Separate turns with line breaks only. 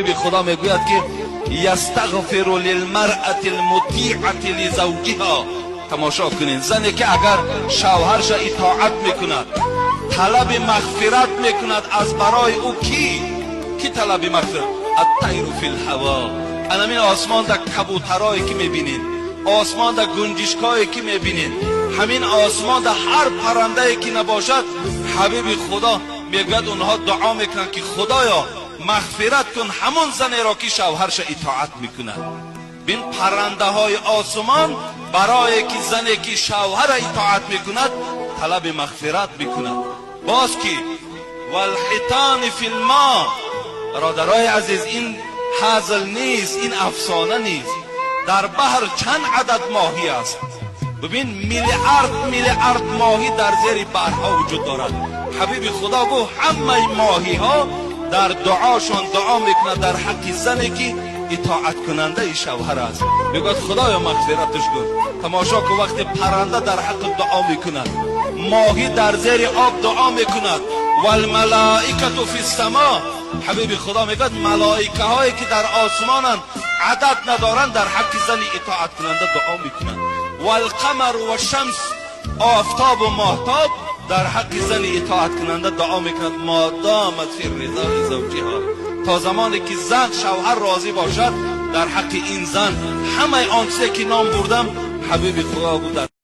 خدا میگوید که یستغفر للمرأة المطیعة لزوجها. تماشا کنین، زنی که اگر شوهرش اطاعت میکند، طلب مغفرت میکند از برای او کی طلب مغفرت؟ الطیر فی الهوا. همین آسمان در کبوترایی که میبینین، آسمان در گنجشکایی که میبینین، همین آسمان در هر پرنده که نباشد، حبیب خدا میگوید اونها دعا میکنن که خدایا مغفرت کن همون زنی را که شوهرش اطاعت میکند. بین پرنده های آسمان برای که زنی که شوهر اطاعت میکند طلب مغفرت میکند. باز که والحیتان فی الماء. برادرای عزیز، این هزل نیست، این افسانه نیست. در بحر چند عدد ماهی است؟ ببین میلیارد ماهی در زیر بحرها وجود دارد. حبیب خدا گفت همه ماهی ها در دعاشون دعا میکنه در حق زنی که اطاعت کننده شوهر است. میگه خدایا مغفرتش کن. تماشا که وقتی پرنده در حق دعا میکند، ماهی در زیر آب دعا میکند، والملائکه فی السماء. حبیب خدا میگه ملائکه هایی که در آسمانند عدد ندارند در حق زنی اطاعت کننده دعا میکنند. والقمر والشمس، آفتاب و ماهتاب در حق زن اطاعت کننده دعا میکند ما دامت فی رضا زوجها. تا زمانی که زن شوهر راضی باشد در حق این زن همه آن چیزی که نام بردم حبیب خدا بود